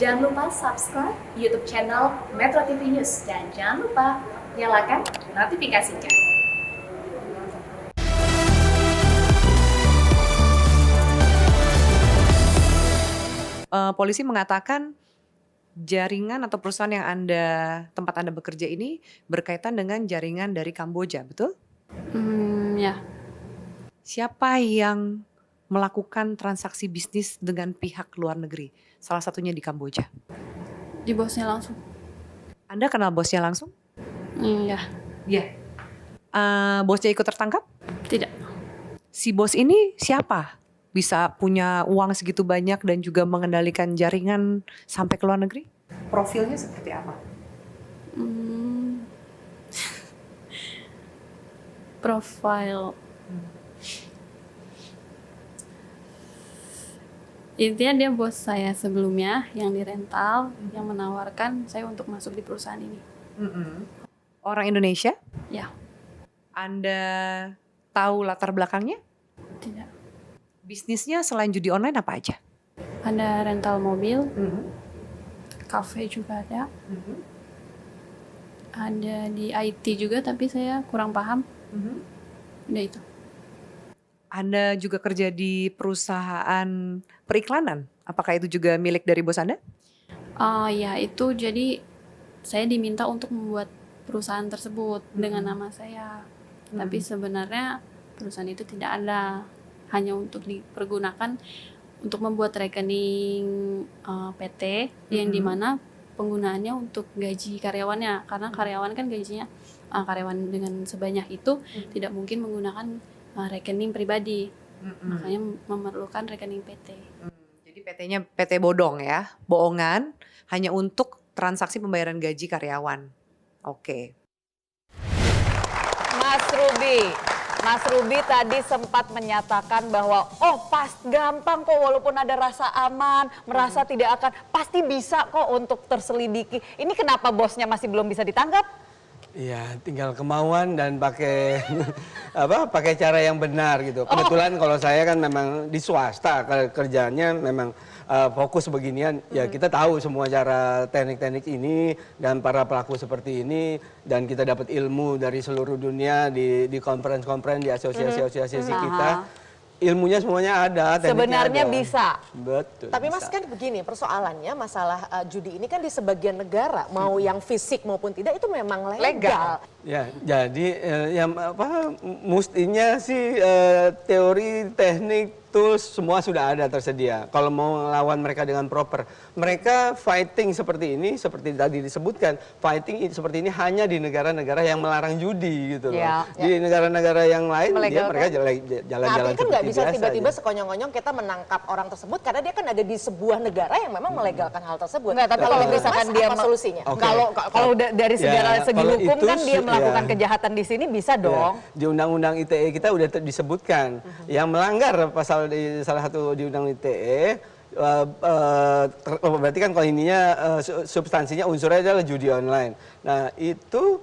Jangan lupa subscribe YouTube channel Metro TV News dan jangan lupa nyalakan notifikasinya. Polisi mengatakan jaringan atau perusahaan yang tempat Anda bekerja ini berkaitan dengan jaringan dari Kamboja, betul? Ya, Siapa yang melakukan transaksi bisnis dengan pihak luar negeri? Salah satunya di Kamboja. di bosnya langsung. Anda kenal bosnya langsung? Iya, Iya. Bosnya ikut tertangkap? tidak. Si bos ini siapa? Bisa punya uang segitu banyak dan juga mengendalikan jaringan sampai ke luar negeri? Profilnya seperti apa? Profile. Intinya dia bos saya sebelumnya yang di rental, yang menawarkan saya untuk masuk di perusahaan ini. Orang Indonesia? Ya, Anda tahu latar belakangnya? tidak. Bisnisnya selain judi online apa aja? Ada rental mobil, cafe juga ada. Ada di IT juga tapi saya kurang paham. Udah itu. Anda juga kerja di perusahaan periklanan. Apakah itu juga milik dari bos Anda? Ya itu jadi saya diminta untuk membuat perusahaan tersebut dengan nama saya. Tapi sebenarnya perusahaan itu tidak ada, hanya untuk dipergunakan untuk membuat rekening PT yang dimana penggunaannya untuk gaji karyawannya, karena karyawan kan gajinya karyawan dengan sebanyak itu tidak mungkin menggunakan rekening pribadi, makanya memerlukan rekening PT. Jadi PT-nya PT bodong ya, bohongan hanya untuk transaksi pembayaran gaji karyawan. Oke. Mas Ruby tadi sempat menyatakan bahwa pas gampang kok walaupun ada rasa aman, merasa tidak akan, pasti bisa kok untuk terselidiki. Ini kenapa bosnya masih belum bisa ditangkap? Iya, tinggal kemauan dan pakai pakai cara yang benar gitu. Kebetulan kalau saya kan memang di swasta, kerjanya memang fokus beginian. Ya kita tahu semua cara teknik-teknik ini dan para pelaku seperti ini, dan kita dapat ilmu dari seluruh dunia di conference-conference, di asosiasi-asosiasi kita. Ilmunya semuanya ada, Sebenarnya ada. bisa. Betul. Tapi Mas bisa. kan begini, persoalannya masalah judi ini kan di sebagian negara, mau yang fisik maupun tidak itu memang legal. Ya, jadi yang mestinya sih teori, teknik, tools semua sudah ada tersedia. Kalau mau melawan mereka dengan proper, mereka fighting seperti ini, seperti tadi disebutkan, fighting seperti ini hanya di negara-negara yang melarang judi gitu loh. Ya. Di negara-negara yang lain Melegalkan. mereka Nah, jalan-jalan artinya kan seperti nggak bisa biasa tiba-tiba aja. sekonyong-konyong kita menangkap orang tersebut karena dia kan ada di sebuah negara yang memang melegalkan hal tersebut. Enggak, tapi kalau misalkan Mas, dia apa solusinya? Oke. Kalau dari segala Ya, segi kalau hukum itu kan dia melakukan ya. kejahatan di sini bisa Ya, dong. di Undang-Undang ITE kita udah disebutkan yang melanggar pasal di salah satu di Undang ITE, berarti kan kalau ininya substansinya unsurnya adalah judi online. Nah itu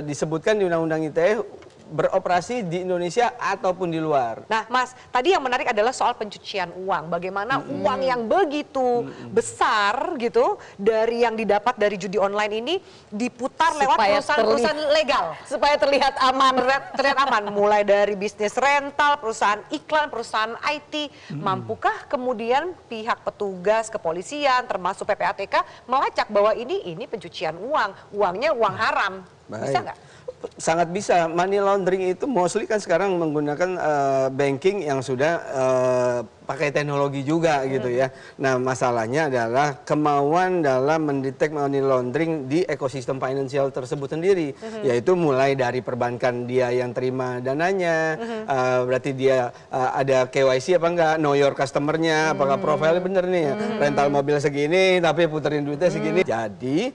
disebutkan di Undang-Undang ITE beroperasi di Indonesia ataupun di luar. Nah, Mas, tadi yang menarik adalah soal pencucian uang. Bagaimana uang yang begitu besar gitu dari yang didapat dari judi online ini diputar lewat Supaya perusahaan-perusahaan legal. Supaya terlihat aman. Terlihat aman, mulai dari bisnis rental, perusahaan iklan, perusahaan IT. Mampukah kemudian pihak petugas kepolisian termasuk PPATK melacak bahwa ini pencucian uang, uangnya uang haram? Bisa Baik. nggak? Sangat bisa. Money laundering itu mostly kan sekarang menggunakan banking yang sudah pakai teknologi juga gitu ya. Nah masalahnya adalah kemauan dalam mendetek money laundering di ekosistem finansial tersebut sendiri. Yaitu mulai dari perbankan dia yang terima dananya, berarti dia ada KYC apa enggak, know your customer-nya, apakah profilnya bener nih ya. Rental mobil segini tapi puterin duitnya segini. Jadi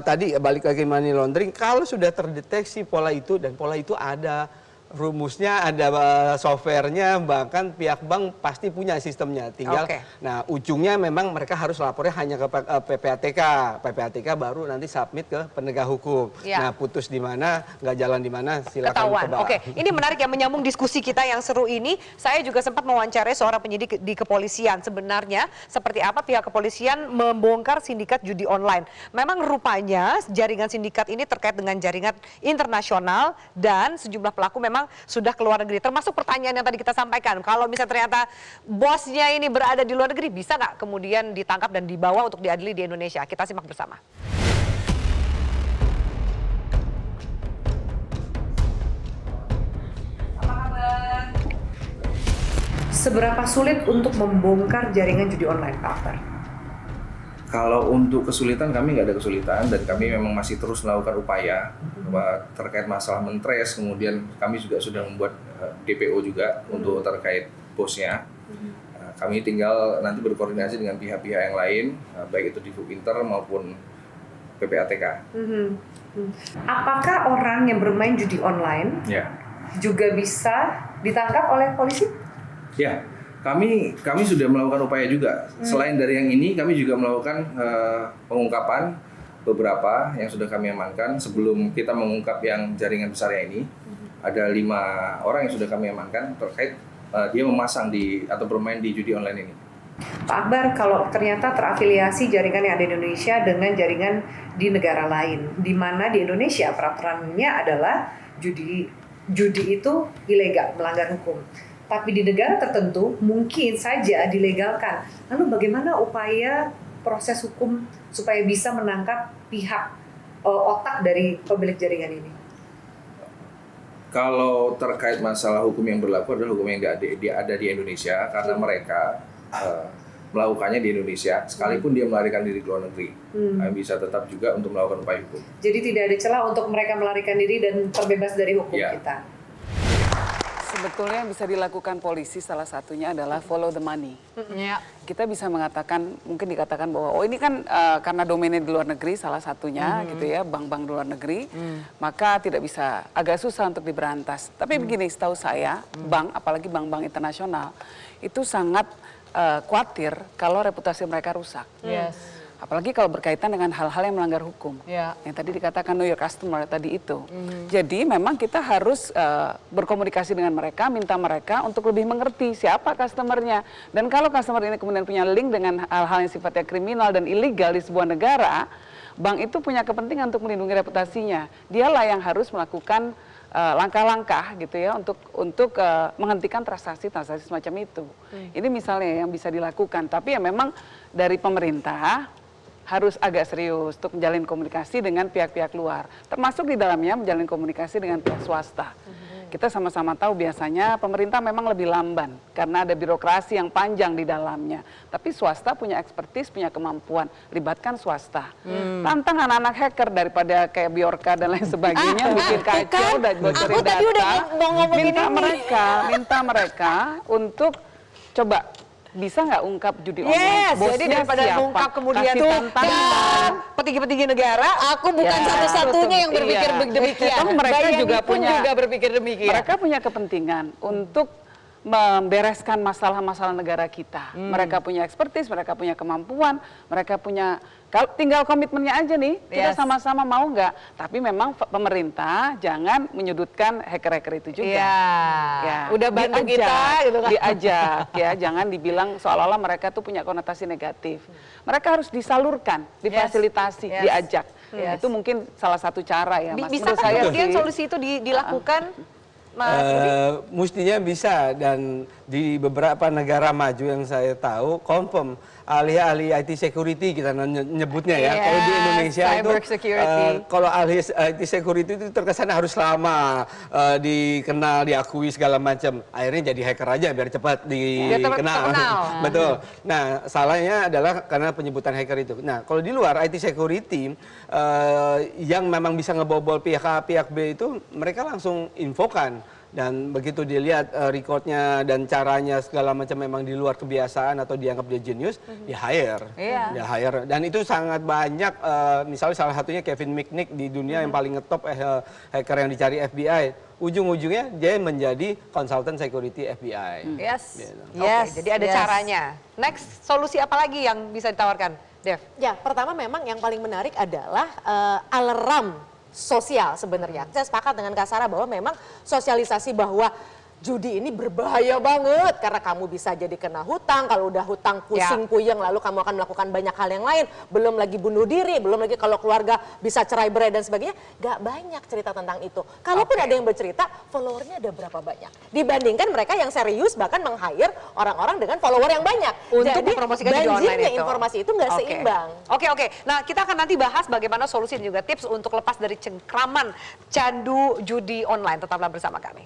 tadi balik lagi money laundering, kalau sudah terdeteksi pola itu, dan pola itu ada rumusnya, ada softwarenya, bahkan pihak bank pasti punya sistemnya. Tinggal, Oke. nah ujungnya memang mereka harus lapornya hanya ke PPATK. PPATK baru nanti submit ke penegak hukum. Ya. Nah putus di mana, nggak jalan di mana, silakan Ketahuan. coba. Oke, ini menarik ya, menyambung diskusi kita yang seru ini. Saya juga sempat mewawancarai seorang penyidik di kepolisian. Sebenarnya seperti apa pihak kepolisian membongkar sindikat judi online. Memang rupanya jaringan sindikat ini terkait dengan jaringan internasional dan sejumlah pelaku memang sudah ke luar negeri. Termasuk pertanyaan yang tadi kita sampaikan, kalau misalnya ternyata bosnya ini berada di luar negeri, bisa nggak kemudian ditangkap dan dibawa untuk diadili di Indonesia? Kita simak bersama. Seberapa sulit untuk membongkar jaringan judi online, Pak Akbar? Kalau untuk kesulitan, kami nggak ada kesulitan dan kami memang masih terus melakukan upaya terkait masalah mentrace. Kemudian kami juga sudah membuat DPO juga untuk terkait bosnya. Kami tinggal nanti berkoordinasi dengan pihak-pihak yang lain, baik itu di Inter maupun PPATK. Apakah orang yang bermain judi online Ya. juga bisa ditangkap oleh polisi? Ya, kami sudah melakukan upaya juga. Selain dari yang ini, kami juga melakukan pengungkapan beberapa yang sudah kami amankan. Sebelum kita mengungkap yang jaringan besarnya ini, ada 5 orang yang sudah kami amankan terkait dia memasang atau bermain di judi online ini. Pak Akbar, kalau ternyata terafiliasi jaringan yang ada di Indonesia dengan jaringan di negara lain, di mana di Indonesia peraturannya adalah judi itu ilegal, melanggar hukum. Tapi di negara tertentu mungkin saja dilegalkan. Lalu bagaimana upaya proses hukum supaya bisa menangkap pihak otak dari pemilik jaringan ini? Kalau terkait masalah hukum yang berlaku adalah hukum yang ada di Indonesia karena mereka melakukannya di Indonesia, sekalipun dia melarikan diri ke luar negeri, bisa tetap juga untuk melakukan upaya hukum. Jadi tidak ada celah untuk mereka melarikan diri dan terbebas dari hukum Ya. kita. Sebetulnya yang bisa dilakukan polisi salah satunya adalah follow the money. Ya. Kita bisa mengatakan, mungkin dikatakan bahwa oh ini kan karena domainnya di luar negeri salah satunya gitu ya, bank-bank di luar negeri, maka tidak bisa, agak susah untuk diberantas. Tapi begini, setahu saya, bank, apalagi bank-bank internasional, itu sangat khawatir kalau reputasi mereka rusak. Yes. Apalagi kalau berkaitan dengan hal-hal yang melanggar hukum. Ya. Yang tadi dikatakan know your customer tadi itu. Jadi memang kita harus berkomunikasi dengan mereka, minta mereka untuk lebih mengerti siapa customernya. Dan kalau customer ini kemudian punya link dengan hal-hal yang sifatnya kriminal dan ilegal di sebuah negara, bank itu punya kepentingan untuk melindungi reputasinya. Dialah yang harus melakukan langkah-langkah gitu ya untuk menghentikan transaksi semacam itu. Ini misalnya yang bisa dilakukan. Tapi ya memang dari pemerintah harus agak serius untuk menjalin komunikasi dengan pihak-pihak luar, termasuk di dalamnya menjalin komunikasi dengan pihak swasta. Kita sama-sama tahu biasanya pemerintah memang lebih lamban karena ada birokrasi yang panjang di dalamnya. Tapi swasta punya expertise, punya kemampuan, libatkan swasta. Tantang anak-anak hacker daripada kayak Bjorka dan lain sebagainya, bikin kacau dan bocorin data. tadi udah mau ngomongin Minta mereka untuk coba bisa nggak ungkap judi online? Yes, Bosnya jadi daripada siapa? mengungkap kemudian Kasih tantangan. petinggi-petinggi negara, aku bukan Ya, satu-satunya yang berpikir iya. demikian. Toh mereka Bayani juga pun punya- juga berpikir demikian. Mereka punya kepentingan untuk membereskan masalah-masalah negara kita. Mereka punya expertise, mereka punya kemampuan, mereka punya, tinggal komitmennya aja nih, kita Yes. sama-sama mau nggak. Tapi memang pemerintah jangan menyudutkan hacker-hacker itu juga. Iya. Ya, Udah bantu kita gitu kan. diajak ya, jangan dibilang seolah-olah mereka tuh punya konotasi negatif. Mereka harus disalurkan, difasilitasi, Yes. diajak. Yes. Itu mungkin salah satu cara ya, Mas. Bisa Menurut kan saya kemudian sih. solusi itu dilakukan, Mas Rudi? Mestinya bisa, dan di beberapa negara maju yang saya tahu confirm ahli-ahli IT security kita nyebutnya ya. Kalau di Yes, Indonesia itu cyber security. kalau ahli IT security itu terkesan harus lama dikenal, diakui segala macam. Akhirnya jadi hacker aja biar cepat dikenal. terkenal. Betul. Nah, salahnya adalah karena penyebutan hacker itu. Nah, kalau di luar IT security yang memang bisa ngebobol pihak A, pihak B itu mereka langsung infokan Dan begitu dilihat recordnya dan caranya segala macam memang di luar kebiasaan atau dianggap dia jenius, dia hire. Dia hire. Dan itu sangat banyak, misalnya salah satunya Kevin McNick di dunia yang paling ngetop hacker yang dicari FBI. Ujung-ujungnya dia menjadi konsultan security FBI. Yes. Gitu. Oke, jadi ada caranya. Next, solusi apa lagi yang bisa ditawarkan, Dev? Ya, pertama memang yang paling menarik adalah alarm sosial sebenarnya. Saya sepakat dengan Kak Sarah bahwa memang sosialisasi bahwa judi ini berbahaya banget karena kamu bisa jadi kena hutang, kalau udah hutang pusing puyeng lalu kamu akan melakukan banyak hal yang lain, belum lagi bunuh diri, belum lagi kalau keluarga bisa cerai berai dan sebagainya. Gak banyak cerita tentang itu. Kalaupun ada yang bercerita, followernya ada berapa banyak dibandingkan mereka yang serius bahkan meng-hire orang-orang dengan follower yang banyak. Untuk Jadi mempromosikan judi online banjirnya itu. informasi itu nggak seimbang. Oke. Nah, kita akan nanti bahas bagaimana solusi dan juga tips untuk lepas dari cengkraman candu judi online. Tetaplah bersama kami.